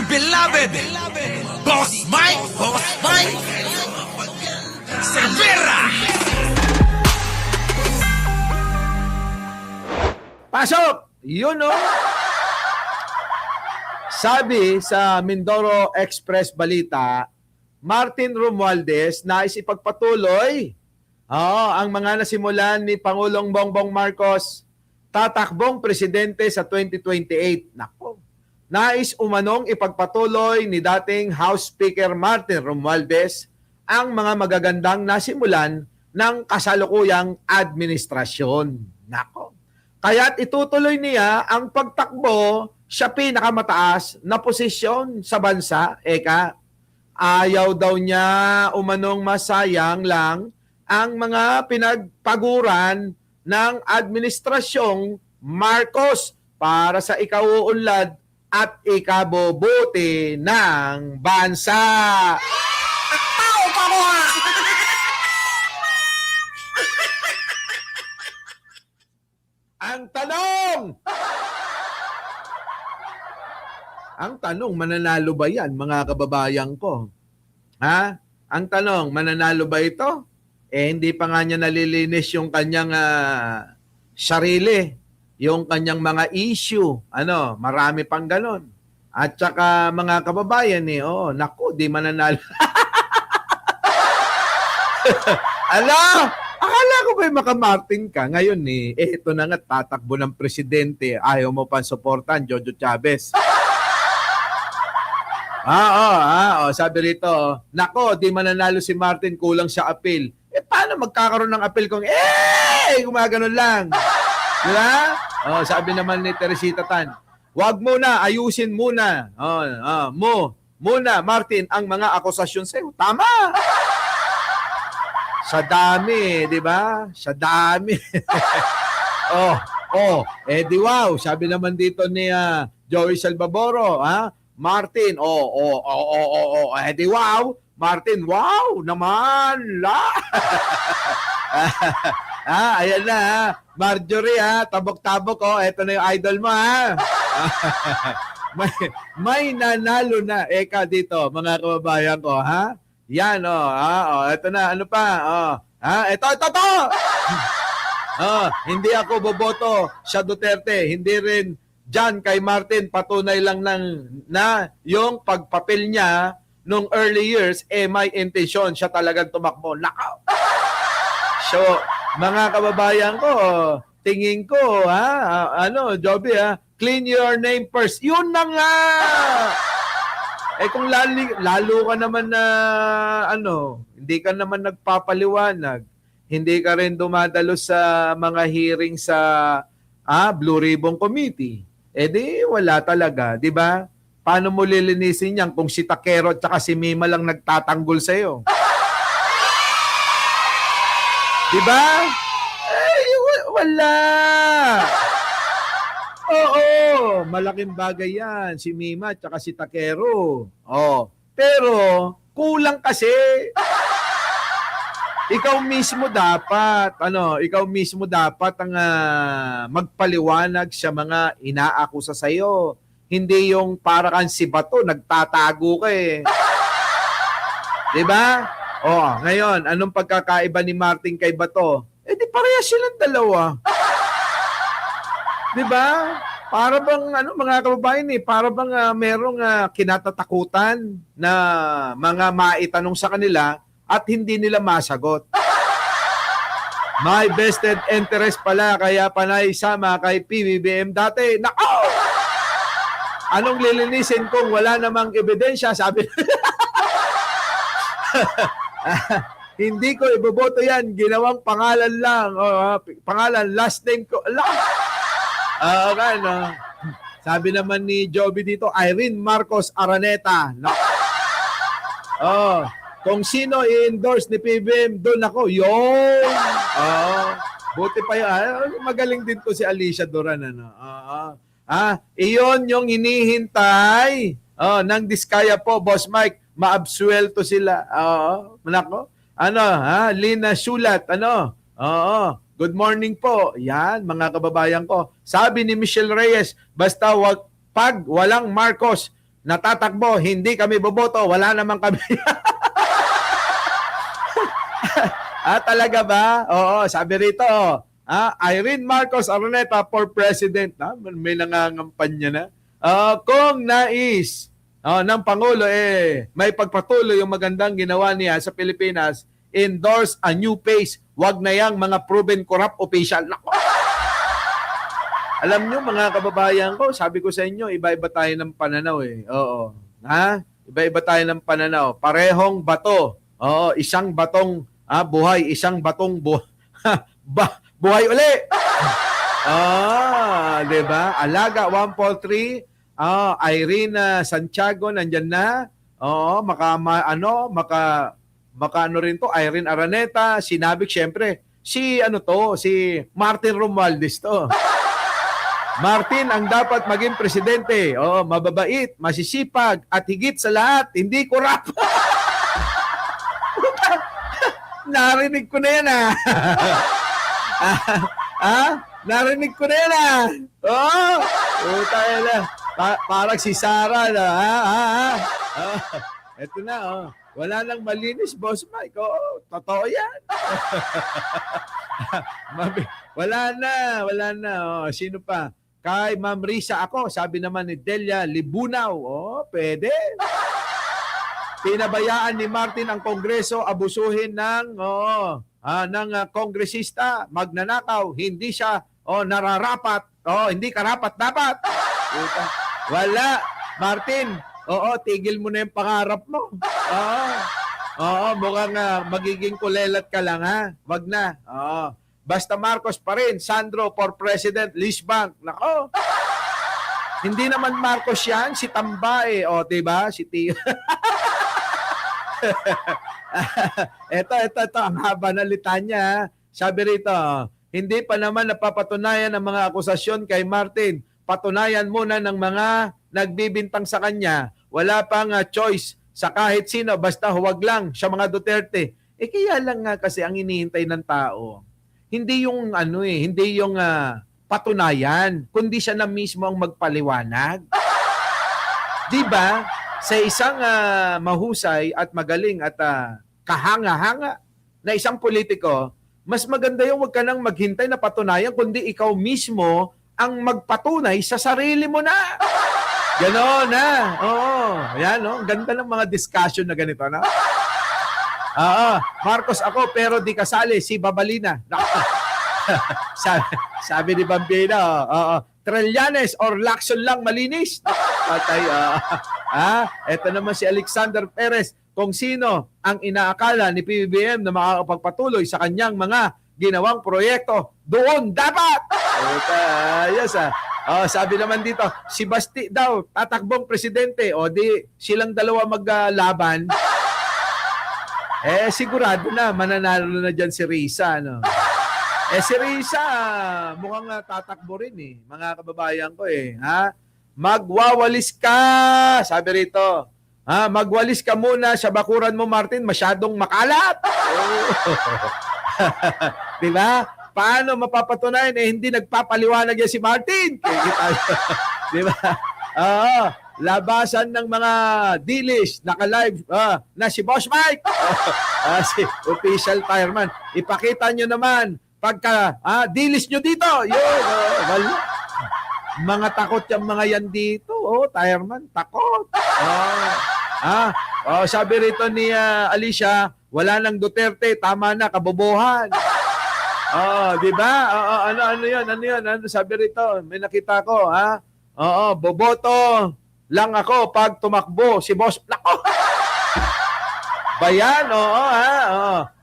beloved Boss Mike Cervera. Pasok! Yun o. Sabi sa Mindoro Express Balita, Martin Romualdez nais ipagpatuloy ang mga nasimulan ni Pangulong Bongbong Marcos tatakbong presidente sa 2028. Nako. Nais umanong ipagpatuloy ni dating House Speaker Martin Romualdez ang mga magagandang nasimulan ng kasalukuyang administrasyon. Nako. Kaya't itutuloy niya ang pagtakbo sa pinakamataas na posisyon sa bansa. Eka, ayaw daw niya umanong masayang lang ang mga pinagpaguran ng administrasyong Marcos para sa ikauunlad at ikabubuti ng bansa. Tao pa mo ha! Ang tanong, mananalo ba yan, mga kababayan ko? Ha? Ang tanong, mananalo ba ito? Hindi pa nga niya nalilinis yung kanyang sarili, yung kanyang mga issue. Marami pang ganon. At saka mga kababayan, naku, di mananalo. Akala ko ba makamartin ka? Ngayon ito na nga, tatakbo ng presidente. Ayaw mo pang suportan, Jojo Chavez. Sabi rito, nako, di mananalo si Martin, kulang sa appeal. Paano magkakaroon ng appeal kung, gumaganon lang? Diba? Sabi naman ni Teresita Tan, wag muna, ayusin muna. Muna, Martin, ang mga akusasyon sa'yo. Tama! Sa dami, di ba? Sa dami. Di wow. Sabi naman dito ni Joey Salvaboro, Martin, di wow. Martin, wow naman. Ayan na, Marjorie, tabok-tabok, eto na yung idol mo, may nanalo na. Eka dito, mga kababayan ko, Yan, eto na, ano pa, ito. Hindi ako boboto sa Duterte, hindi rin dyan kay Martin, patunay lang na yung pagpapil niya nung early years, may intensyon siya talagang tumakbo. Nakaw! So, mga kababayan ko, tingin ko, Joby, clean your name first. Yun na nga! Kung lalo ka naman na, hindi ka naman nagpapaliwanag, hindi ka rin dumadalo sa mga hearing sa Blue Ribbon Committee, di wala talaga, di ba? Paano mo lilinisin yan kung si Takero at saka si Mima lang nagtatanggol sa'yo? Di ba? Wala. Oo, malaking bagay yan. Si Mima at saka si Takero. Pero, kulang kasi. Ikaw mismo dapat ang magpaliwanag sa mga inaakusa sa'yo. Hindi yung para kang si Bato, nagtatago ka Diba? Ngayon, anong pagkakaiba ni Martin kay Bato? Di parehas silang dalawa. Diba? Para bang, mga kababayan para bang merong kinatatakutan na mga maitanong sa kanila at hindi nila masagot. May vested interest pala, kaya panay sama kay PBBM dati. Nako! Anong lilinisin kung wala namang ebidensya? Sabi hindi ko iboboto yan. Ginawang pangalan lang. Pangalan, last name ko. Sabi naman ni Joby dito, Irene Marcos Araneta. Kung sino i-endorse ni PBM, doon ako. Yun! Buti pa yun. Magaling din to si Alicia Duran. Iyon yung hinihintay ng Diskaya po, Boss Mike. Maabsuelto sila. Manako. Lina Sulat. Good morning po. Yan, mga kababayan ko. Sabi ni Michelle Reyes, basta pag walang Marcos, natatakbo, hindi kami boboto, wala naman kami. Talaga ba? Oo, sabi rito, Irene Marcos Araneta for President. May nangangampanya na. Kung nais ng Pangulo, may pagpatuloy yung magandang ginawa niya sa Pilipinas, endorse a new face. Wag na yang mga proven corrupt official. Nako! Alam nyo, mga kababayan ko, sabi ko sa inyo, iba-iba tayo ng pananaw Oo. Iba-iba tayo ng pananaw. Parehong bato. Oo, isang batong buhay, isang batong buhay uli. Diba? Alaga 143, Irene Santiago nandyan na. Maka rin to, Irene Araneta, sinabi syempre, si Martin Romualdez to. Martin ang dapat maging presidente. Mababait, masisipag, at higit sa lahat, hindi korap. Narinig ko na yan Narinig ko na yan tayo na. Parang si Sarah na. Eto na Wala nang malinis, Boss Mike. Totoo yan. Wala na. Sino pa? Kay Ma'am Risa ako, sabi naman ni Delia Libunaw. Pwede. Pinabayaan ni Martin ang Kongreso abusuhin ng kongresista, magnanakaw, hindi siya nararapat, hindi karapat dapat. Wala, Martin. Tigil mo na yung pangarap mo. Mukhang magiging kulelat ka lang Wag na. Basta Marcos pa rin, Sandro for President, Liz Bank. Nako. Hindi naman Marcos yan, si Tamba diba? Si Tio. Ito, ang haba na litanya. Sabi rito, hindi pa naman napapatunayan ang mga akusasyon kay Martin. Patunayan muna ng mga nagbibintang sa kanya. Wala pang choice sa kahit sino, basta huwag lang siya mga Duterte. Kaya lang nga kasi ang inihintay ng tao. Hindi yung hindi yung patunayan, kundi siya na mismo ang magpaliwanag. 'Di ba? Sa isang mahusay at magaling at kahanga-hanga na isang politiko, mas maganda yung wag ka nang maghintay na patunayan, kundi ikaw mismo ang magpatunay sa sarili mo na. Gano'n na. Yan, ang ganda ng mga discussion na ganito, na. Marcos ako, pero di kasali, si Babalina. sabi ni Bambina, Trillanes or Lacson lang malinis. Patay, eto naman si Alexander Perez, kung sino ang inaakala ni PBBM na makakapagpatuloy sa kanyang mga ginawang proyekto, doon dapat! Yes, sabi naman dito, si Basti daw, tatakbong presidente, di silang dalawa maglaban. Sigurado na, mananalo na dyan si Risa, no? Si Risa, mukhang tatakbo rin, mga kababayan ko, Magwawalis ka, sabi rito. Magwalis ka muna sa bakuran mo, Martin, masyadong makalat. Diba? Paano mapapatunayan? Hindi nagpapaliwanag yan si Martin. Diba? Labasan ng mga dilis, naka-live na si Boss Mike. Si official fireman. Ipakita nyo naman pagka dilis nyo dito. Yun, wala. Mga takot yung mga yan dito. Fireman, takot. Sabi rito ni Alicia, wala nang Duterte, tama na, kabobohan. Di ba? Ano yan? Ano sabi rito? May nakita ko, boboto lang ako pag tumakbo si Boss. Nako! Bayan,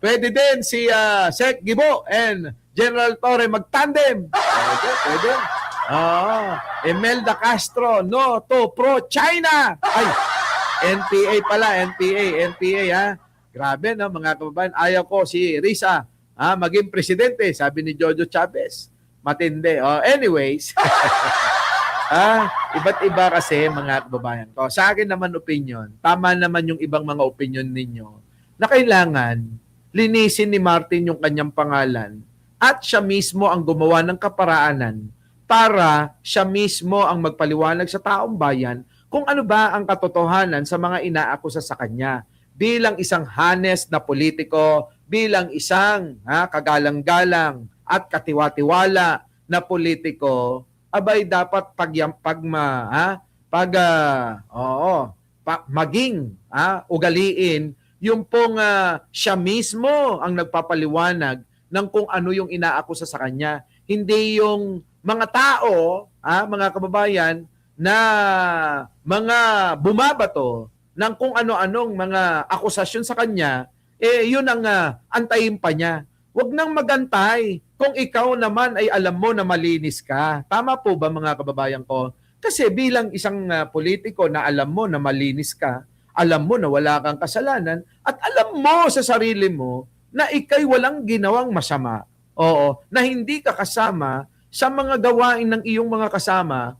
Pwede din si Sec Gibo and General Torre magtandem. Pwede. Imelda Castro, no to pro-China. Ay, NPA pala, NPA, Grabe, no, mga kababayan. Ayaw ko si Risa maging presidente, sabi ni Jojo Chavez. Matindi. Anyways, iba't iba kasi, mga kababayan ko. Sa akin naman opinion, tama naman yung ibang mga opinion ninyo, na kailangan linisin ni Martin yung kanyang pangalan at siya mismo ang gumawa ng kaparaanan para siya mismo ang magpaliwanag sa taong bayan kung ano ba ang katotohanan sa mga inaakusa sa kanya bilang isang honest na politiko, bilang isang kagalang-galang at katiwa-tiwala na politiko, abay dapat maging ugaliin yung pong siya mismo ang nagpapaliwanag ng kung ano yung inaakusa sa kanya. Hindi yung mga tao, mga kababayan, na mga bumabato ng kung ano-anong mga akusasyon sa kanya, yun ang antayin pa niya. Huwag nang magantay kung ikaw naman ay alam mo na malinis ka. Tama po ba mga kababayan ko? Kasi bilang isang politiko na alam mo na malinis ka, alam mo na wala kang kasalanan, at alam mo sa sarili mo na ikay walang ginawang masama. Oo, na hindi ka kasama sa mga gawain ng iyong mga kasama,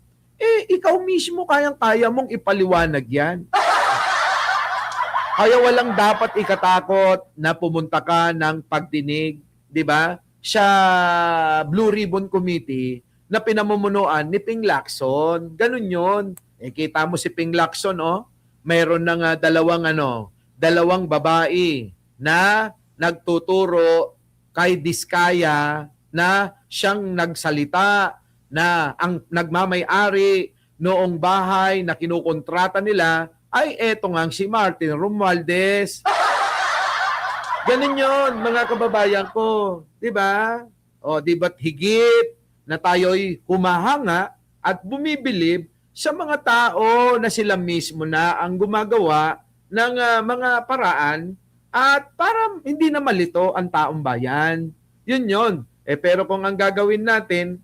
ikaw mismo kayang-kaya mong ipaliwanag yan. Kaya walang dapat ikatakot na pumunta ka ng pagdinig, di ba? Sa Blue Ribbon Committee na pinamumunuan ni Ping Lacson. Ganun yun. Kita mo si Ping Lacson, mayroon ng dalawang babae na nagtuturo kay Diskaya na siyang nagsalita na ang nagmamay-ari noong bahay na kinukontrata nila ay eto nga si Martin Romualdez. Ganun yun, mga kababayan ko. Diba? O, di ba't higit na tayo'y humahanga at bumibilib sa mga tao na sila mismo na ang gumagawa ng mga paraan at para hindi na malito ang taong bayan. Yun yun. Pero kung ang gagawin natin,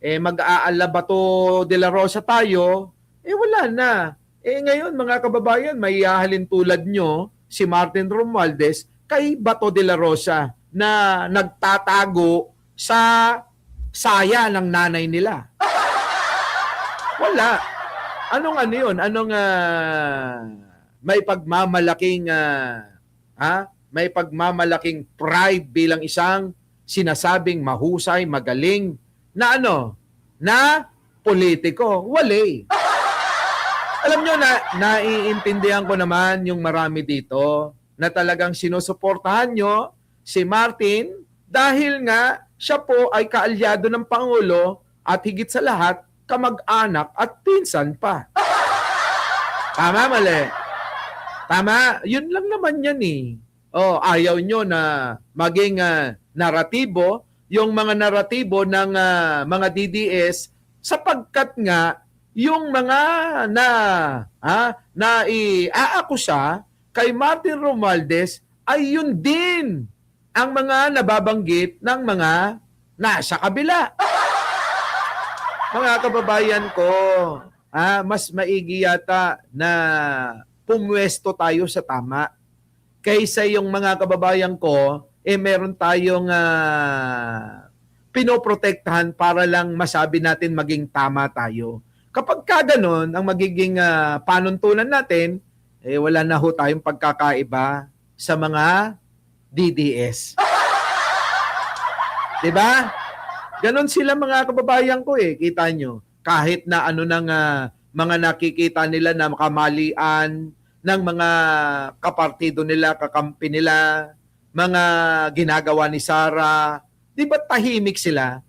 mag-aalabato de la Rosa tayo, wala na. Ngayon, mga kababayan, may hahalin tulad nyo, si Martin Romualdez, kay Bato de la Rosa na nagtatago sa saya ng nanay nila. Wala. Anong yun? Anong may pagmamalaking may pagmamalaking pride bilang isang sinasabing mahusay, magaling na na politiko. Wala. Alam nyo, naiintindihan ko naman yung marami dito na talagang sinusuportahan nyo si Martin dahil nga siya po ay kaalyado ng Pangulo at higit sa lahat, kamag-anak at pinsan pa. Tama, mali? Tama? Yun lang naman yan ayaw nyo na maging naratibo, yung mga naratibo ng mga DDS sapagkat nga yung mga na iaakusa kay Martin Romualdez ay yun din ang mga nababanggit ng mga nasa kabila. Mga kababayan ko, mas maigi yata na pumwesto tayo sa tama kaysa yung mga kababayan ko, meron tayong pinoprotektahan para lang masabi natin maging tama tayo. Kapag ganon ang magiging panuntunan natin, wala na ho tayong pagkakaiba sa mga DDS. Diba? Ganon sila mga kababayan ko kita nyo. Kahit na mga nakikita nila na kamalian ng mga kapartido nila, kakampi nila, mga ginagawa ni Sara, di ba tahimik sila?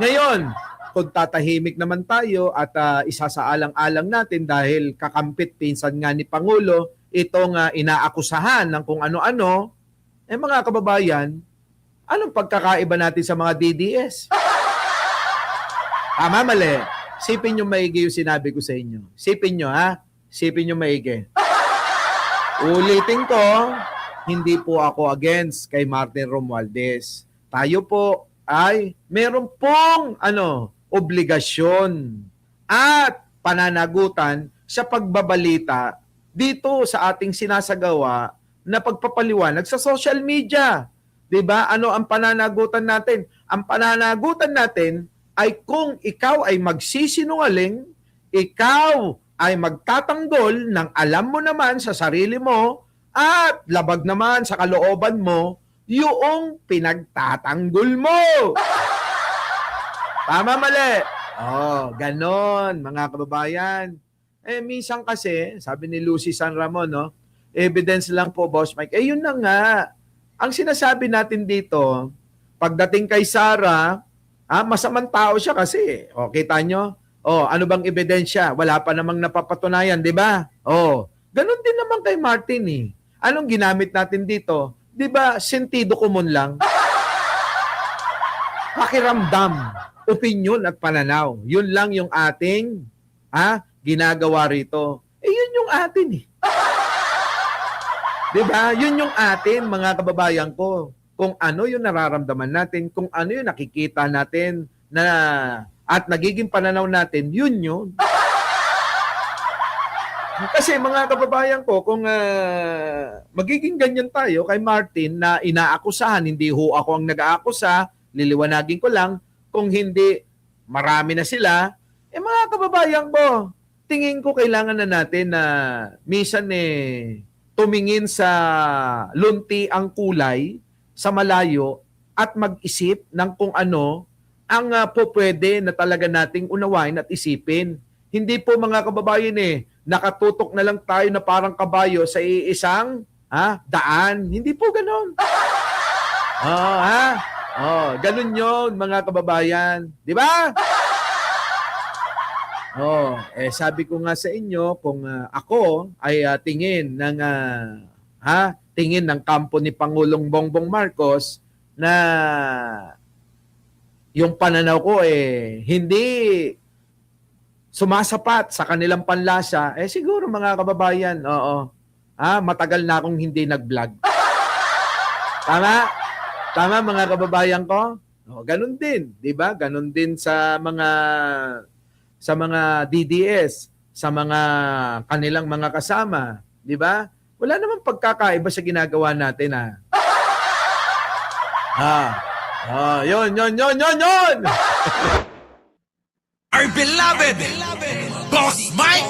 Ngayon, kung tatahimik naman tayo at isasaalang-alang natin dahil kakampit pinsan nga ni Pangulo itong inaakusahan ng kung ano-ano, mga kababayan, anong pagkakaiba natin sa mga DDS? Tama, mali. Sipin nyo maigi yung sinabi ko sa inyo. Sipin nyo, Sipin nyo maigi. Ulitin ko, hindi po ako against kay Martin Romualdez. Tayo po ay meron pong obligasyon at pananagutan sa pagbabalita dito sa ating sinasagawa na pagpapaliwanag sa social media. 'Di ba? Ano ang pananagutan natin? Ang pananagutan natin ay kung ikaw ay magsisinungaling, ikaw ay magtatanggol ng alam mo naman sa sarili mo at labag naman sa kalooban mo yung pinagtatanggol mo. Tama, mali? Oh, ganon, mga kababayan. Minsan kasi, sabi ni Lucy San Ramon, no, evidence lang po, Boss Mike. Yun na nga. Ang sinasabi natin dito, pagdating kay Sarah, masamang tao siya kasi. O, kita nyo? O, ano bang ebidensya? Wala pa namang napapatunayan, di ba? O, ganun din naman kay Martin eh. Anong ginamit natin dito? Di ba, sentido common lang? Pakiramdam, opinion at pananaw. Yun lang yung ating ginagawa rito. Yun yung atin eh. Diba? Yun yung atin, mga kababayan ko. Kung ano yung nararamdaman natin, kung ano yung nakikita natin na at nagiging pananaw natin, yun yun. Kasi mga kababayan ko, kung magiging ganyan tayo kay Martin na inaakusahan, hindi ho ako ang nag-aakusa, liliwanagin ko lang, kung hindi marami na sila, mga kababayan ko, tingin ko kailangan na natin na minsan tumingin sa lunti ang kulay sa malayo at mag-isip ng kung ano ang po pwede na talaga nating unawain at isipin. Hindi po mga kababayan nakatutok na lang tayo na parang kabayo sa iisang daan. Hindi po ganon. Ganun yun mga kababayan. Di ba? Sabi ko nga sa inyo, kung ako ay tingin ng kampo ni Pangulong Bongbong Marcos na yung pananaw ko hindi sumasapat sa kanilang panlasa, siguro mga kababayan, matagal na akong hindi nag-vlog. Tama? Tama mga kababayan ko? Ganun din, 'di ba? Ganun din sa mga DDS, sa mga kanilang mga kasama, 'di ba? Wala namang pagkakaiba sa ginagawa natin yun. Our beloved Boss Mike.